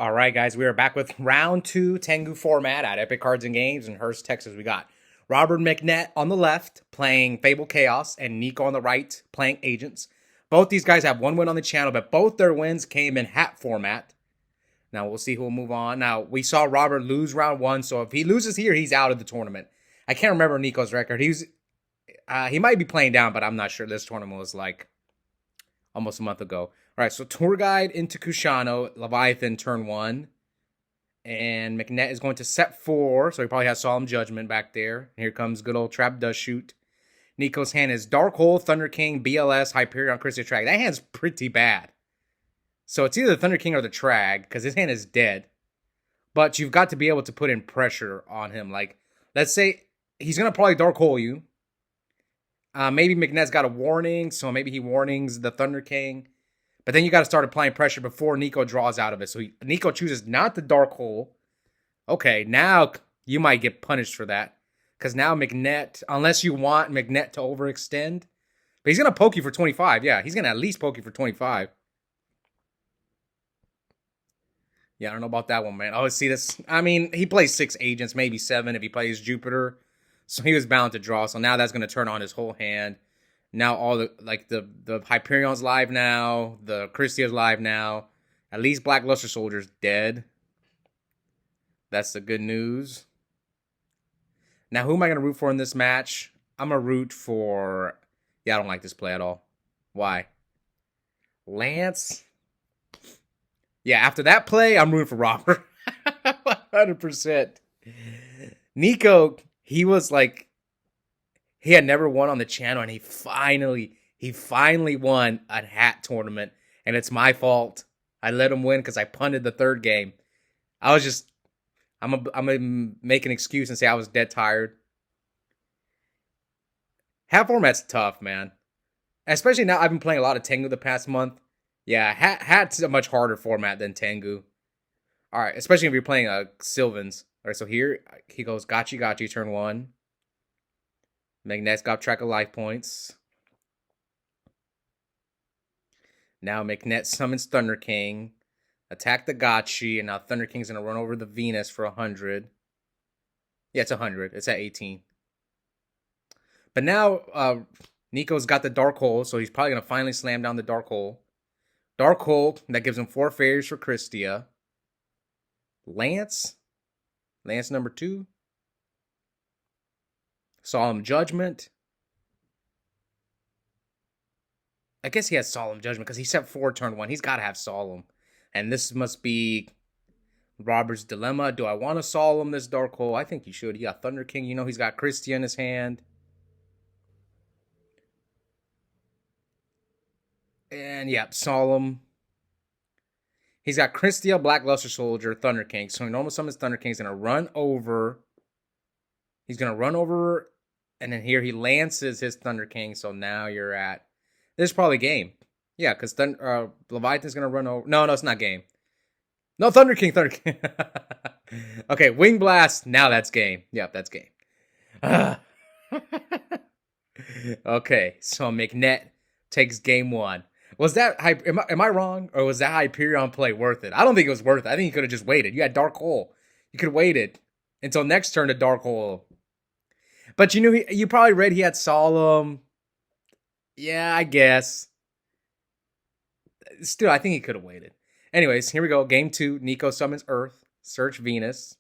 All right, guys, we are back with round two Tengu Format at Epic Cards and Games in Hurst, Texas. We got Robert Mcnett on the left playing Fabled Chaos and Nico on the right playing Agents. Both these guys have one win on the channel, but both their wins came in hat format. Now we'll see who will move on. Now we saw Robert lose round one, so if he loses here, he's out of the tournament. I can't remember Nico's record. He might be playing down, but I'm not sure. This tournament was like almost a month ago. All right, so Tour Guide into Kushano, Leviathan turn one. And Mcnett is going to set four, so he probably has Solemn Judgment back there. Here comes good old Trap Does Shoot. Nico's hand is Dark Hole, Thunder King, BLS, Hyperion, Christia Trag. That hand's pretty bad. So it's either the Thunder King or the Trag, because his hand is dead. But you've got to be able to put in pressure on him. Like, let's say he's going to probably Dark Hole you. Maybe Mcnett's got a warning, so maybe he warnings the Thunder King. But then you got to start applying pressure before Nico draws out of it. So Nico chooses not the Dark Hole. Okay, now you might get punished for that. Because now Mcnett, unless you want Mcnett to overextend. But he's going to poke you for 25. Yeah, he's going to at least poke you for 25. Yeah, I don't know about that one, man. Oh, see this. I mean, he plays 6 agents, maybe 7 if he plays Jupiter. So he was bound to draw. So now that's going to turn on his whole hand. Now all the Hyperion's live now. The Christia's live now. At least Black Luster Soldier's dead. That's the good news. Now who am I going to root for in this match? I'm going to root for... Yeah, I don't like this play at all. Why? Lance? Yeah, after that play, I'm rooting for Robert. 100%. Nico, he was like... He had never won on the channel, and he finally won a hat tournament, and it's my fault. I let him win because I punted the third game. I'm gonna make an excuse and say I was dead tired. Hat format's tough, man. Especially now I've been playing a lot of Tengu the past month. Yeah, hat's a much harder format than Tengu. All right, especially if you're playing Sylvans. All right, so here he goes, Gachi, turn one. Mcnett's got track of life points. Now Mcnett summons Thunder King. Attack the Gachi, and now Thunder King's going to run over the Venus for 100. Yeah, it's 100. It's at 18. But now Nico's got the Dark Hole, so he's probably going to finally slam down the Dark Hole. Dark Hole, that gives him 4 fairies for Christia. Lance number 2. Solemn Judgment. I guess he has Solemn Judgment because he set 4 turn 1. He's got to have Solemn. And this must be Robert's dilemma. Do I want to Solemn this Dark Hole? I think he should. He got Thunder King. You know, he's got Christia in his hand. And yeah, Solemn. He's got Christia, Black Luster Soldier, Thunder King. So he normal summons Thunder King. He's going to run over. He's going to run over, and then here he lances his Thunder King, so now you're at... This is probably game. Yeah, because Leviathan's going to run over... No, it's not game. No, Thunder King. Okay, Wing Blast, now that's game. Yep, that's game. Okay, so Mcnett takes game 1. Was that... Am I wrong, or was that Hyperion play worth it? I don't think it was worth it. I think you could have just waited. You had Dark Hole. You could have waited until next turn to Dark Hole. But you knew you probably read he had Solemn. Yeah, I guess. Still, I think he could have waited. Anyways, here we go. Game 2. Nico summons Earth. Search Venus.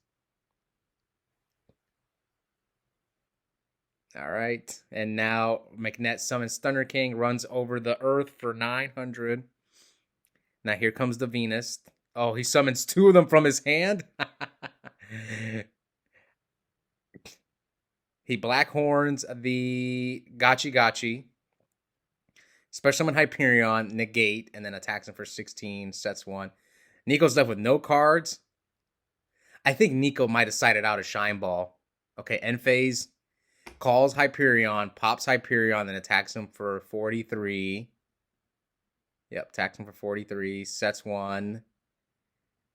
All right. And now Mcnett summons Thunder King. Runs over the Earth for 900. Now here comes the Venus. Oh, he summons 2 of them from his hand. He black horns the Gachi. Special summon Hyperion, negate, and then attacks him for 16, sets 1. Nico's left with no cards. I think Nico might have sided out a Shine Ball. Okay, end phase. Calls Hyperion, pops Hyperion, then attacks him for 43. Yep, attacks him for 43, sets 1.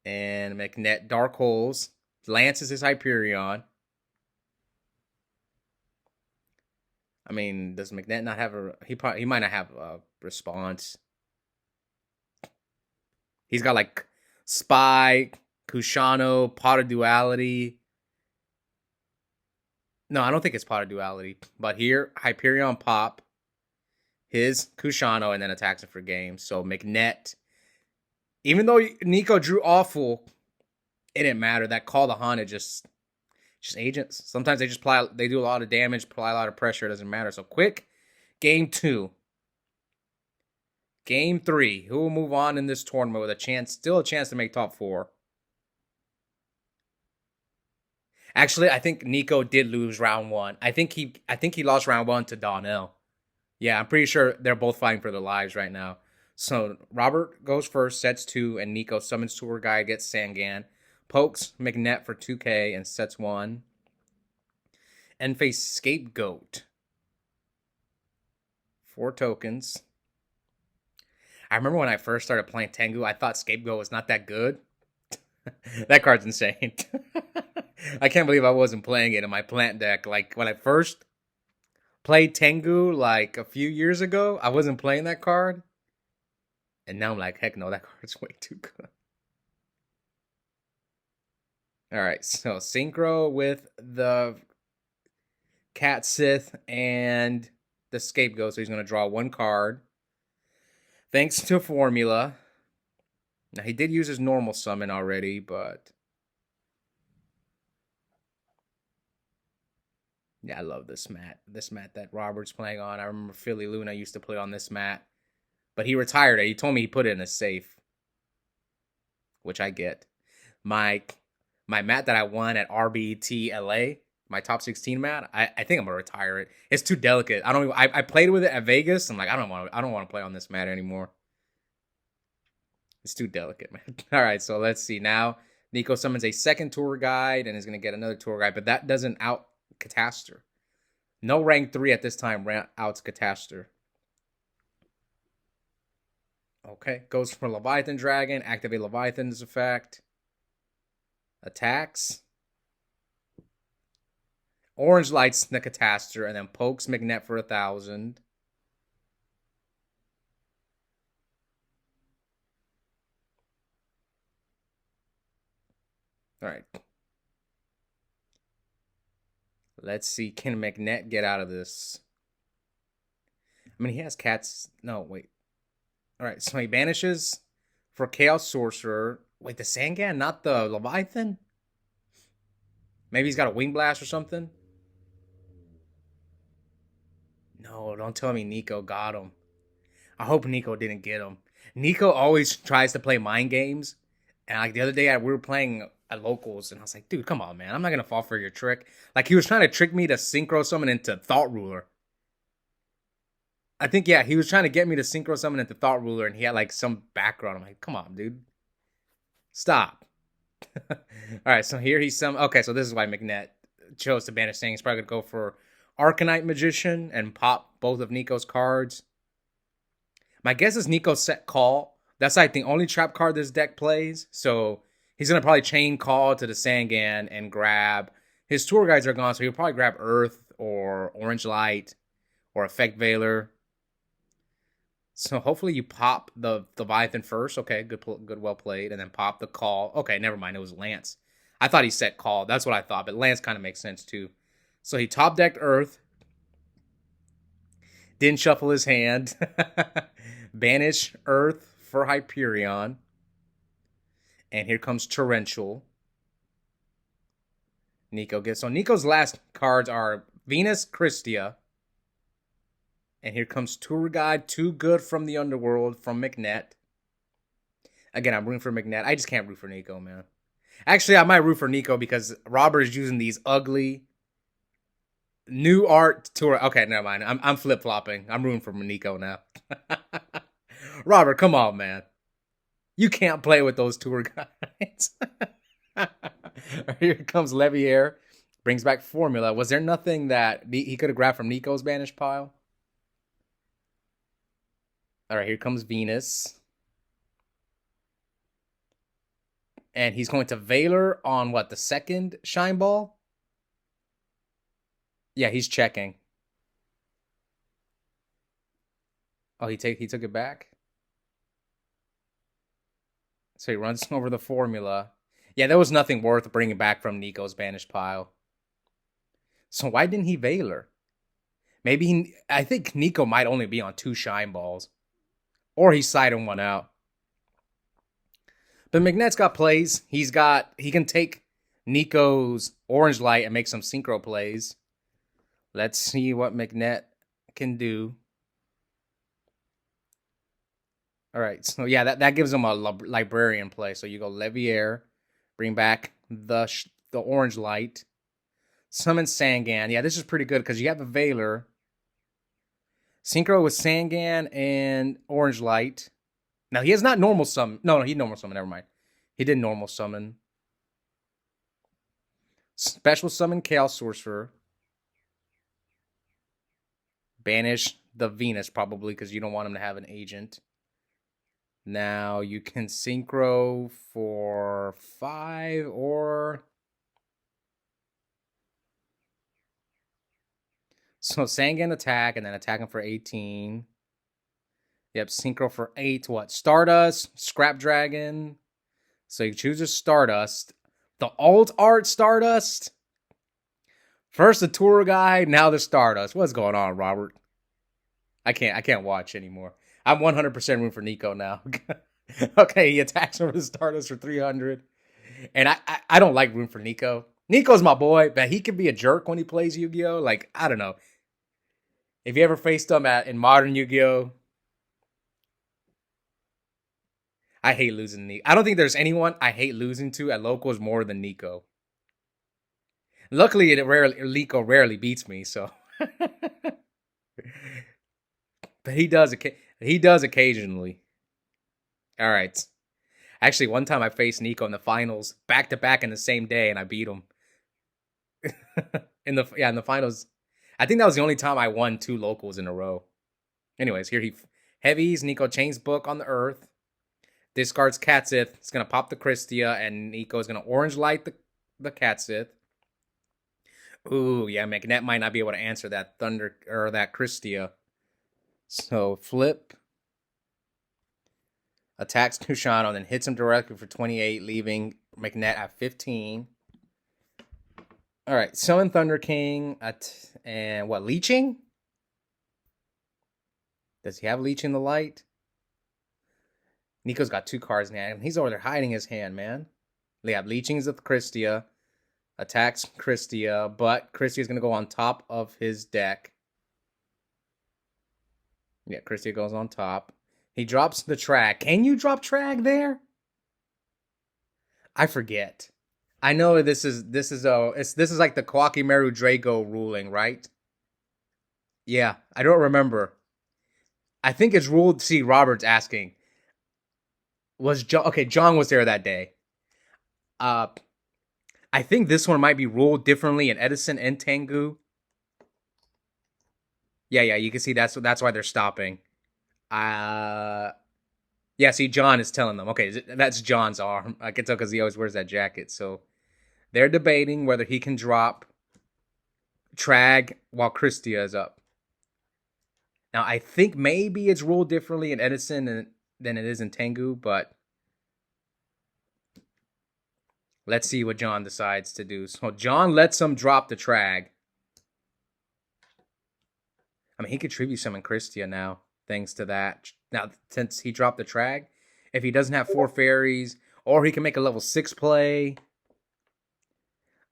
And Mcnett Dark Holes, lances his Hyperion. I mean, does Mcnett not have a... He might not have a response. He's got like Spy, Kushano, Pot of Duality. No, I don't think it's Pot of Duality. But here, Hyperion Pop, his Kushano, and then attacks it for game. So Mcnett, even though Nico drew awful, it didn't matter. That call the Hana just agents. Sometimes they just they do a lot of damage, apply a lot of pressure. It doesn't matter. So quick, game 2. Game 3. Who will move on in this tournament with a chance, still a chance to make top 4? Actually, I think Nico did lose round 1. I think he lost round 1 to Donnell. Yeah, I'm pretty sure they're both fighting for their lives right now. So Robert goes first, sets 2, and Nico summons Tour Guide, gets Sangan, pokes Mcnett for 2k and sets 1. And face Scapegoat. 4 tokens. I remember when I first started playing Tengu, I thought Scapegoat was not that good. That card's insane. I can't believe I wasn't playing it in my plant deck. Like, when I first played Tengu, like, a few years ago, I wasn't playing that card. And now I'm like, heck no, that card's way too good. Alright, so Synchro with the Cat Sith and the Scapegoat. So he's going to draw 1 card. Thanks to Formula. Now, he did use his normal summon already, but... yeah, I love this mat. This mat that Robert's playing on. I remember Philly Luna used to play on this mat. But he retired it. He told me he put it in a safe. Which I get. My mat that I won at RBT LA, my top 16 mat, I think I'm gonna retire it. It's too delicate. I played with it at Vegas. I'm like, I don't want to play on this mat anymore. It's too delicate, man. All right, so let's see. Now Nico summons a second tour guide and is gonna get another tour guide, but that doesn't out Catastor. No rank 3 at this time outs Catastor. Okay, goes for Leviathan Dragon. Activate Leviathan's effect. Attacks. Orange lights the Catastor and then pokes Mcnett for 1,000. All right. Let's see. Can Mcnett get out of this? I mean, he has cats. No, wait. All right. So he banishes for Chaos Sorcerer. Wait, the Sangan, not the Leviathan? Maybe he's got a Wing Blast or something? No, don't tell me Nico got him. I hope Nico didn't get him. Nico always tries to play mind games. And like the other day, we were playing at locals, and I was like, dude, come on, man. I'm not going to fall for your trick. Like, he was trying to trick me to synchro summon into Thought Ruler. I think, yeah, he was trying to get me to synchro summon into Thought Ruler, and he had like some background. I'm like, come on, dude. Stop. All right, so here he's some. Okay, so this is why Mcnett chose to banish things. He's probably going to go for Arcanite Magician and pop both of Nico's cards. My guess is Nico set Call. That's like the only trap card this deck plays. So he's going to probably chain Call to the Sangan and grab. His tour guides are gone, so he'll probably grab Earth or Orange Light or Effect Veiler. So hopefully you pop the Leviathan first. Okay, good, well played. And then pop the Call. Okay, never mind. It was Lance. I thought he set Call. That's what I thought. But Lance kind of makes sense too. So he top decked Earth. Didn't shuffle his hand. Banish Earth for Hyperion. And here comes Torrential. Nico gets. So Nico's last cards are Venus Christia. And here comes Tour Guide. Too Good from the Underworld from Mcnett. Again, I'm rooting for Mcnett. I just can't root for Nico, man. Actually, I might root for Nico because Robert is using these ugly new art tour. Okay, never mind. I'm flip-flopping. I'm rooting for Nico now. Robert, come on, man. You can't play with those tour guides. Here comes Levier. Brings back Formula. Was there nothing that he could have grabbed from Nico's banished pile? All right, here comes Venus. And he's going to Veiler on what, the second Shine Ball? Yeah, he's checking. Oh, he took it back? So he runs over the formula. Yeah, there was nothing worth bringing back from Nico's banished pile. So why didn't he Veiler? I think Nico might only be on 2 Shine Balls. Or he's siding one out. But Mcnett's got plays. He can take Nico's Orange Light and make some synchro plays. Let's see what Mcnett can do. All right, so yeah, that gives him a librarian play. So you go Leviair, bring back the Orange Light, summon Sangan. Yeah, this is pretty good because you have a Veiler. Synchro with Sangan and Orange Light. Now, he has not normal summon. No, he normal summon. Never mind. He did normal summon. Special summon Chaos Sorcerer. Banish the Venus, probably, because you don't want him to have an agent. Now, you can synchro for 5 or... So, Sangan attack, and then attacking for 18. Yep, synchro for 8. What? Stardust, Scrap Dragon. So, you choose a Stardust. The alt art Stardust. First the tour guide, now the Stardust. What's going on, Robert? I can't watch anymore. I'm 100% room for Nico now. Okay, he attacks over the Stardust for 300. And I don't like room for Nico. Nico's my boy, but he can be a jerk when he plays Yu-Gi-Oh! Like, I don't know. If you ever faced him in modern Yu-Gi-Oh! I hate losing Nico. I don't think there's anyone I hate losing to at locals more than Nico. Luckily, Nico rarely beats me, so. But he does occasionally. All right. Actually, one time I faced Nico in the finals, back to back in the same day, and I beat him. in the finals. I think that was the only time I won 2 locals in a row. Anyways, here he heavies. Nico chains book on the earth. Discards Catsith. It's gonna pop the Christia, and Nico's gonna Orange Light the Catsith. Ooh, yeah, Mcnett might not be able to answer that Thunder or that Christia. So flip. Attacks Kushano, then hits him directly for 28, leaving Mcnett at 15. All right, summon Thunder King and what, Leeching? Does he have Leeching the Light? Nico's got 2 cards in hand. He's over there hiding his hand, man. They have Leechings of Christia. Attacks Christia, but Christia's going to go on top of his deck. Yeah, Christia goes on top. He drops the Trag. Can you drop Trag there? I forget. I know this is like the Kwakimeru Drago ruling, right? Yeah, I don't remember. I think it's ruled. See, Robert's asking. Was John okay? John was there that day. I think this one might be ruled differently in Edison and Tengu. Yeah, you can see that's why they're stopping. Yeah, see, John is telling them. Okay, that's John's arm. I can tell because he always wears that jacket. So they're debating whether he can drop Trag while Christia is up. Now, I think maybe it's ruled differently in Edison than it is in Tengu, but let's see what John decides to do. So John lets him drop the Trag. I mean, he could tribute summon Christia now, thanks to that. Now, since he dropped the Trag, if he doesn't have 4 fairies, or he can make a level 6 play.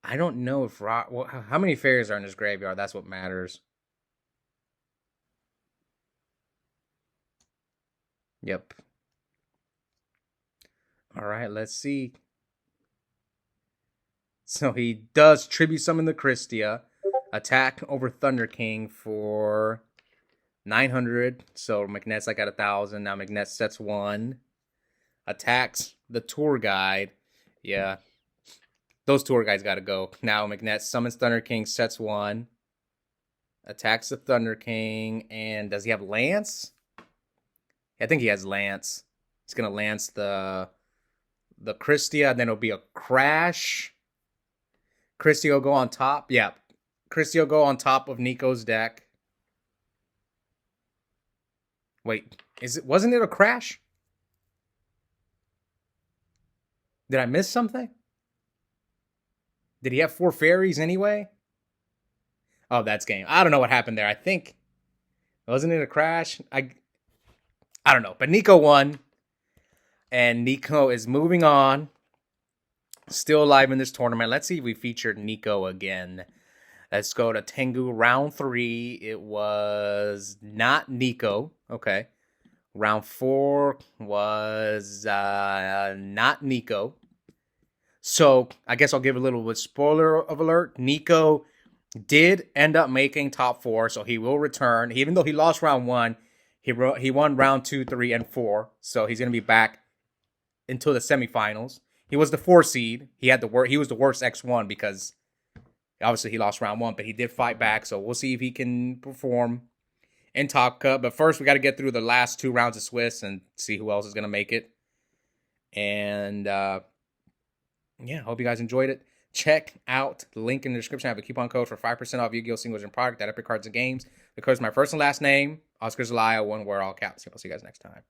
I don't know if how many fairies are in his graveyard. That's what matters. Yep. All right, let's see. So he does tribute summon the Christia. Attack over Thunder King for 900. So Mcnett's like at 1,000. Now Mcnett sets 1. Attacks the tour guide. Yeah. Those tour guides got to go. Now Mcnett summons Thunder King, sets 1. Attacks the Thunder King. And does he have Lance? I think he has Lance. He's going to Lance the Christia. And then it'll be a Crash. Christia will go on top. Yeah. Christia will go on top of Nico's deck. Wait. Wasn't it a Crash? Did I miss something? Did he have 4 fairies anyway? Oh, that's game. I don't know what happened there. I think wasn't it a crash? I don't know. But Nico won, and Nico is moving on. Still alive in this tournament. Let's see if we featured Nico again. Let's go to Tengu round 3. It was not Nico. Okay. Round 4 was not Nico. So I guess I'll give a little bit spoiler of alert. Nico did end up making top 4, so he will return. Even though he lost round 1, he won round 2, 3, and 4. So he's going to be back until the semifinals. He was the 4 seed. He was the worst X1 because obviously he lost round 1, but he did fight back. So we'll see if he can perform in Top Cup. But first, we got to get through the last 2 rounds of Swiss and see who else is going to make it. And yeah, hope you guys enjoyed it. Check out the link in the description. I have a coupon code for 5% off Yu-Gi-Oh! Singles and product at Epic Cards and Games. The code is my first and last name, Oscar Zelaya, one word, all caps. I'll see you guys next time.